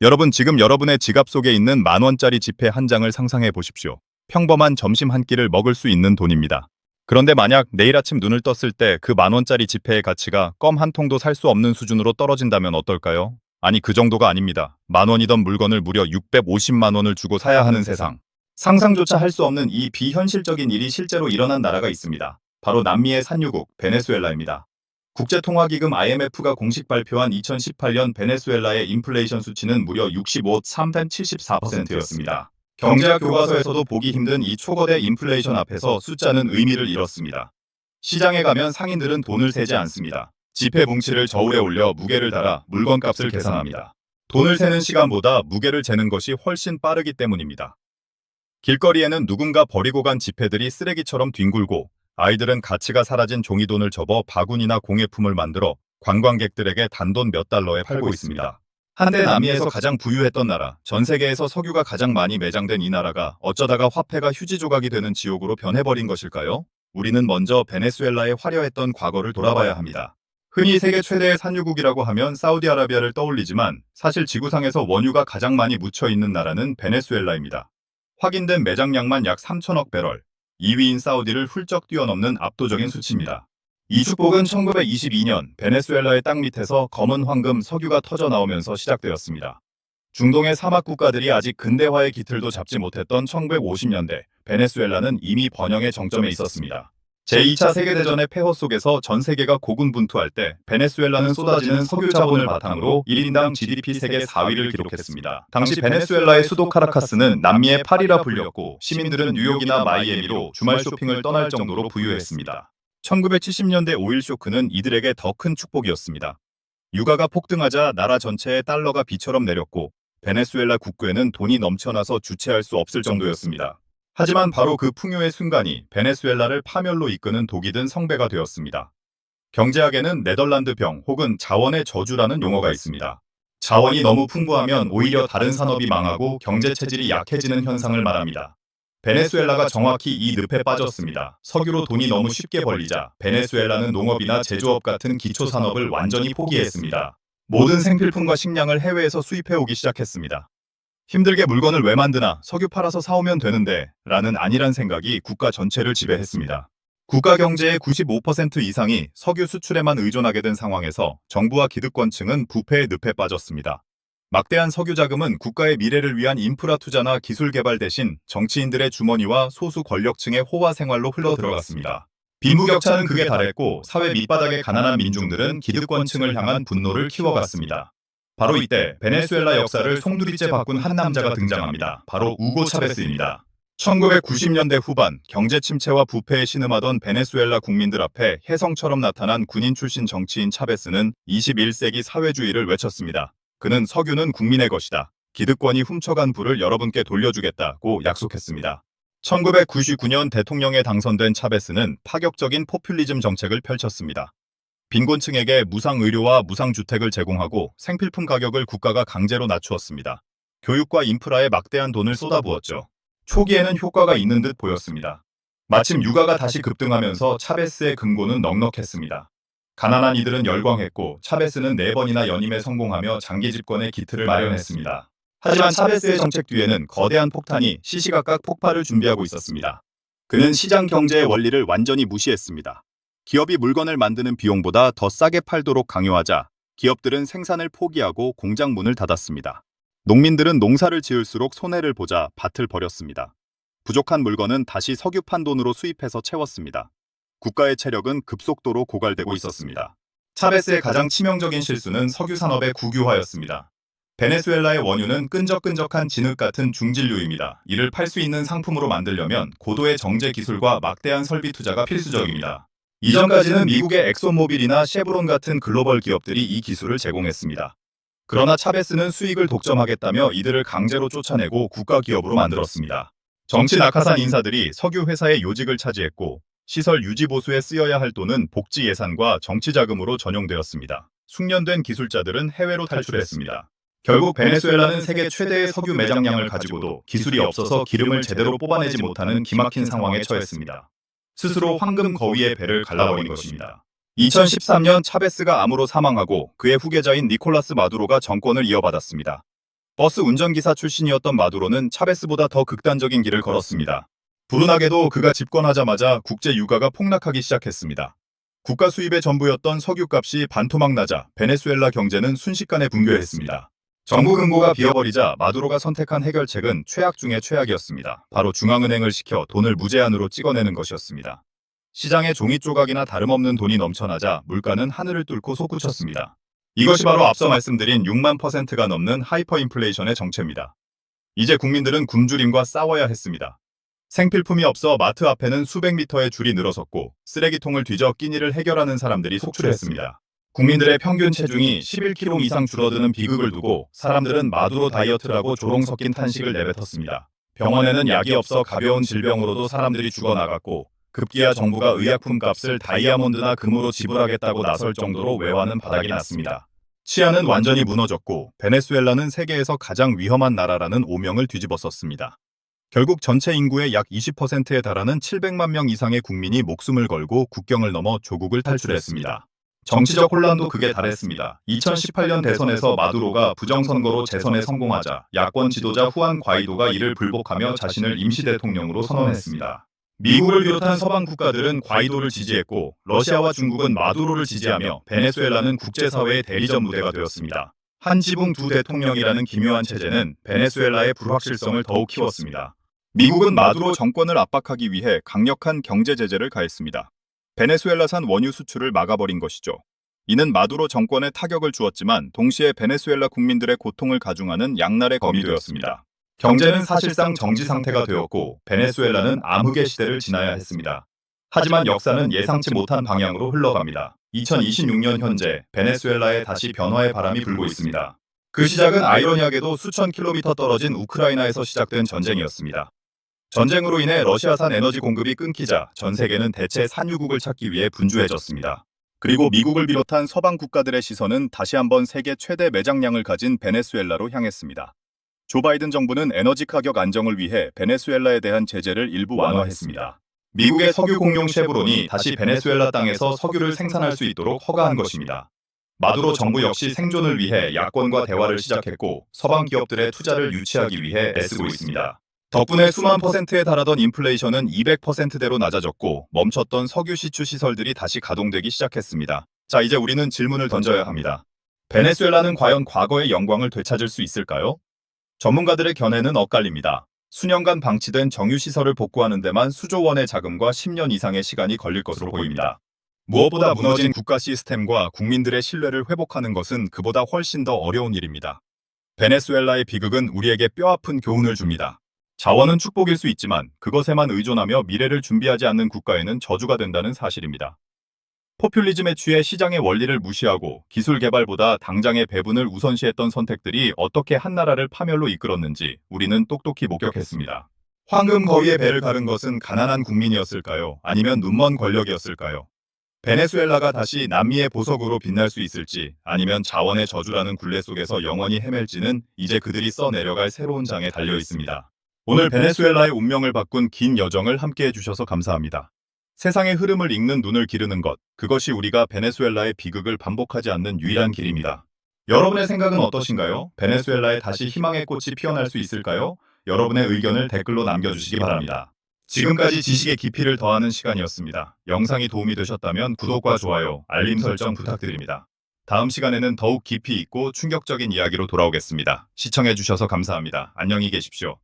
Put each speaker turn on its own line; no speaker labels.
여러분, 지금 여러분의 지갑 속에 있는 10,000원짜리 지폐 한 장을 상상해 보십시오. 평범한 점심 한 끼를 먹을 수 있는 돈입니다. 그런데 만약 내일 아침 눈을 떴을 때 그 10,000원짜리 지폐의 가치가 껌 한 통도 살 수 없는 수준으로 떨어진다면 어떨까요? 아니, 그 정도가 아닙니다. 10,000원이던 물건을 무려 650만 원을 주고 사야 하는 세상. 상상조차 할 수 없는 이 비현실적인 일이 실제로 일어난 나라가 있습니다. 바로 남미의 산유국 베네수엘라입니다. 국제통화기금 IMF가 공식 발표한 2018년 베네수엘라의 인플레이션 수치는 무려 65.74%였습니다. 경제학 교과서에서도 보기 힘든 이 초거대 인플레이션 앞에서 숫자는 의미를 잃었습니다. 시장에 가면 상인들은 돈을 세지 않습니다. 지폐 뭉치를 저울에 올려 무게를 달아 물건값을 계산합니다. 돈을 세는 시간보다 무게를 재는 것이 훨씬 빠르기 때문입니다. 길거리에는 누군가 버리고 간 지폐들이 쓰레기처럼 뒹굴고, 아이들은 가치가 사라진 종이돈을 접어 바구니나 공예품을 만들어 관광객들에게 단돈 몇 달러에 팔고 있습니다. 한때 남미에서 가장 부유했던 나라, 전 세계에서 석유가 가장 많이 매장된 이 나라가 어쩌다가 화폐가 휴지 조각이 되는 지옥으로 변해버린 것일까요? 우리는 먼저 베네수엘라의 화려했던 과거를 돌아봐야 합니다. 흔히 세계 최대의 산유국이라고 하면 사우디아라비아를 떠올리지만, 사실 지구상에서 원유가 가장 많이 묻혀있는 나라는 베네수엘라입니다. 확인된 매장량만 약 3천억 배럴, 2위인 사우디를 훌쩍 뛰어넘는 압도적인 수치입니다. 이 축복은 1922년 베네수엘라의 땅 밑에서 검은 황금 석유가 터져 나오면서 시작되었습니다. 중동의 사막 국가들이 아직 근대화의 기틀도 잡지 못했던 1950년대, 베네수엘라는 이미 번영의 정점에 있었습니다. 제2차 세계대전의 폐허 속에서 전 세계가 고군분투할 때 베네수엘라는 쏟아지는 석유 자본을 바탕으로 1인당 GDP 세계 4위를 기록했습니다. 당시 베네수엘라의 수도 카라카스는 남미의 파리라 불렸고, 시민들은 뉴욕이나 마이애미로 주말 쇼핑을 떠날 정도로 부유했습니다. 1970년대 오일 쇼크는 이들에게 더 큰 축복이었습니다. 유가가 폭등하자 나라 전체에 달러가 비처럼 내렸고, 베네수엘라 국고에는 돈이 넘쳐나서 주체할 수 없을 정도였습니다. 하지만 바로 그 풍요의 순간이 베네수엘라를 파멸로 이끄는 독이 든 성배가 되었습니다. 경제학에는 네덜란드병 혹은 자원의 저주라는 용어가 있습니다. 자원이 너무 풍부하면 오히려 다른 산업이 망하고 경제 체질이 약해지는 현상을 말합니다. 베네수엘라가 정확히 이 늪에 빠졌습니다. 석유로 돈이 너무 쉽게 벌리자 베네수엘라는 농업이나 제조업 같은 기초 산업을 완전히 포기했습니다. 모든 생필품과 식량을 해외에서 수입해오기 시작했습니다. 힘들게 물건을 왜 만드나, 석유 팔아서 사오면 되는데 라는 안일한 생각이 국가 전체를 지배했습니다. 국가 경제의 95% 이상이 석유 수출에만 의존하게 된 상황에서 정부와 기득권층은 부패의 늪에 빠졌습니다. 막대한 석유 자금은 국가의 미래를 위한 인프라 투자나 기술 개발 대신 정치인들의 주머니와 소수 권력층의 호화 생활로 흘러들어갔습니다. 빈부격차는 극에 달했고, 사회 밑바닥의 가난한 민중들은 기득권층을 향한 분노를 키워갔습니다. 바로 이때 베네수엘라 역사를 송두리째 바꾼 한 남자가 등장합니다. 바로 우고 차베스입니다. 1990년대 후반, 경제 침체와 부패에 신음하던 베네수엘라 국민들 앞에 혜성처럼 나타난 군인 출신 정치인 차베스는 21세기 사회주의를 외쳤습니다. 그는 석유는 국민의 것이다. 기득권이 훔쳐간 부를 여러분께 돌려주겠다고 약속했습니다. 1999년 대통령에 당선된 차베스는 파격적인 포퓰리즘 정책을 펼쳤습니다. 빈곤층에게 무상의료와 무상주택을 제공하고 생필품 가격을 국가가 강제로 낮추었습니다. 교육과 인프라에 막대한 돈을 쏟아부었죠. 초기에는 효과가 있는 듯 보였습니다. 마침 유가가 다시 급등하면서 차베스의 금고는 넉넉했습니다. 가난한 이들은 열광했고, 차베스는 4번이나 연임에 성공하며 장기 집권의 기틀을 마련했습니다. 하지만 차베스의 정책 뒤에는 거대한 폭탄이 시시각각 폭발을 준비하고 있었습니다. 그는 시장 경제의 원리를 완전히 무시했습니다. 기업이 물건을 만드는 비용보다 더 싸게 팔도록 강요하자 기업들은 생산을 포기하고 공장 문을 닫았습니다. 농민들은 농사를 지을수록 손해를 보자 밭을 버렸습니다. 부족한 물건은 다시 석유판 돈으로 수입해서 채웠습니다. 국가의 체력은 급속도로 고갈되고 있었습니다. 차베스의 가장 치명적인 실수는 석유 산업의 국유화였습니다. 베네수엘라의 원유는 끈적끈적한 진흙 같은 중진류입니다. 이를 팔 수 있는 상품으로 만들려면 고도의 정제 기술과 막대한 설비 투자가 필수적입니다. 이전까지는 미국의 엑소모빌이나 쉐브론 같은 글로벌 기업들이 이 기술을 제공했습니다. 그러나 차베스는 수익을 독점하겠다며 이들을 강제로 쫓아내고 국가기업으로 만들었습니다. 정치 낙하산 인사들이 석유 회사의 요직을 차지했고, 시설 유지 보수에 쓰여야 할 돈은 복지 예산과 정치 자금으로 전용되었습니다. 숙련된 기술자들은 해외로 탈출했습니다. 결국 베네수엘라는 세계 최대의 석유 매장량을 가지고도 기술이 없어서 기름을 제대로 뽑아내지 못하는 기막힌 상황에 처했습니다. 스스로 황금 거위의 배를 갈라버린 것입니다. 2013년 차베스가 암으로 사망하고 그의 후계자인 니콜라스 마두로가 정권을 이어받았습니다. 버스 운전기사 출신이었던 마두로는 차베스보다 더 극단적인 길을 걸었습니다. 불운하게도 그가 집권하자마자 국제 유가가 폭락하기 시작했습니다. 국가 수입의 전부였던 석유값이 반토막 나자 베네수엘라 경제는 순식간에 붕괴했습니다. 정부 금고가 비어버리자 마두로가 선택한 해결책은 최악 중의 최악이었습니다. 바로 중앙은행을 시켜 돈을 무제한으로 찍어내는 것이었습니다. 시장에 종이 조각이나 다름없는 돈이 넘쳐나자 물가는 하늘을 뚫고 솟구쳤습니다. 이것이 바로 앞서 말씀드린 6만 %가 넘는 하이퍼인플레이션의 정체입니다. 이제 국민들은 굶주림과 싸워야 했습니다. 생필품이 없어 마트 앞에는 수백 미터의 줄이 늘어섰고 쓰레기통을 뒤져 끼니를 해결하는 사람들이 속출했습니다. 국민들의 평균 체중이 11kg 이상 줄어드는 비극을 두고 사람들은 마두로 다이어트라고 조롱 섞인 탄식을 내뱉었습니다. 병원에는 약이 없어 가벼운 질병으로도 사람들이 죽어나갔고 급기야 정부가 의약품 값을 다이아몬드나 금으로 지불하겠다고 나설 정도로 외화는 바닥이 났습니다. 치안은 완전히 무너졌고 베네수엘라는 세계에서 가장 위험한 나라라는 오명을 뒤집어썼습니다. 결국 전체 인구의 약 20%에 달하는 700만 명 이상의 국민이 목숨을 걸고 국경을 넘어 조국을 탈출했습니다. 정치적 혼란도 극에 달했습니다. 2018년 대선에서 마두로가 부정선거로 재선에 성공하자 야권 지도자 후안 과이도가 이를 불복하며 자신을 임시대통령으로 선언했습니다. 미국을 비롯한 서방 국가들은 과이도를 지지했고 러시아와 중국은 마두로를 지지하며 베네수엘라는 국제사회의 대리전 무대가 되었습니다. 한 지붕 두 대통령이라는 기묘한 체제는 베네수엘라의 불확실성을 더욱 키웠습니다. 미국은 마두로 정권을 압박하기 위해 강력한 경제 제재를 가했습니다. 베네수엘라산 원유 수출을 막아버린 것이죠. 이는 마두로 정권에 타격을 주었지만 동시에 베네수엘라 국민들의 고통을 가중하는 양날의 검이 되었습니다. 경제는 사실상 정지 상태가 되었고 베네수엘라는 암흑의 시대를 지나야 했습니다. 하지만 역사는 예상치 못한 방향으로 흘러갑니다. 2026년 현재 베네수엘라에 다시 변화의 바람이 불고 있습니다. 그 시작은 아이러니하게도 수천 킬로미터 떨어진 우크라이나에서 시작된 전쟁이었습니다. 전쟁으로 인해 러시아산 에너지 공급이 끊기자 전 세계는 대체 산유국을 찾기 위해 분주해졌습니다. 그리고 미국을 비롯한 서방 국가들의 시선은 다시 한번 세계 최대 매장량을 가진 베네수엘라로 향했습니다. 조 바이든 정부는 에너지 가격 안정을 위해 베네수엘라에 대한 제재를 일부 완화했습니다. 미국의 석유 공룡 쉐브론이 다시 베네수엘라 땅에서 석유를 생산할 수 있도록 허가한 것입니다. 마두로 정부 역시 생존을 위해 야권과 대화를 시작했고 서방 기업들의 투자를 유치하기 위해 애쓰고 있습니다. 덕분에 수만 %에 달하던 인플레이션은 200%대로 낮아졌고 멈췄던 석유 시추 시설들이 다시 가동되기 시작했습니다. 자, 이제 우리는 질문을 던져야 합니다. 베네수엘라는 과연 과거의 영광을 되찾을 수 있을까요? 전문가들의 견해는 엇갈립니다. 수년간 방치된 정유시설을 복구하는 데만 수조 원의 자금과 10년 이상의 시간이 걸릴 것으로 보입니다. 무엇보다 무너진 국가 시스템과 국민들의 신뢰를 회복하는 것은 그보다 훨씬 더 어려운 일입니다. 베네수엘라의 비극은 우리에게 뼈아픈 교훈을 줍니다. 자원은 축복일 수 있지만 그것에만 의존하며 미래를 준비하지 않는 국가에는 저주가 된다는 사실입니다. 포퓰리즘에 취해 시장의 원리를 무시하고 기술 개발보다 당장의 배분을 우선시했던 선택들이 어떻게 한 나라를 파멸로 이끌었는지 우리는 똑똑히 목격했습니다. 황금 거위의 배를 가른 것은 가난한 국민이었을까요? 아니면 눈먼 권력이었을까요? 베네수엘라가 다시 남미의 보석으로 빛날 수 있을지 아니면 자원의 저주라는 굴레 속에서 영원히 헤맬지는 이제 그들이 써내려갈 새로운 장에 달려 있습니다. 오늘 베네수엘라의 운명을 바꾼 긴 여정을 함께해 주셔서 감사합니다. 세상의 흐름을 읽는 눈을 기르는 것, 그것이 우리가 베네수엘라의 비극을 반복하지 않는 유일한 길입니다. 여러분의 생각은 어떠신가요? 베네수엘라에 다시 희망의 꽃이 피어날 수 있을까요? 여러분의 의견을 댓글로 남겨주시기 바랍니다. 지금까지 지식의 깊이를 더하는 시간이었습니다. 영상이 도움이 되셨다면 구독과 좋아요, 알림 설정 부탁드립니다. 다음 시간에는 더욱 깊이 있고 충격적인 이야기로 돌아오겠습니다. 시청해주셔서 감사합니다. 안녕히 계십시오.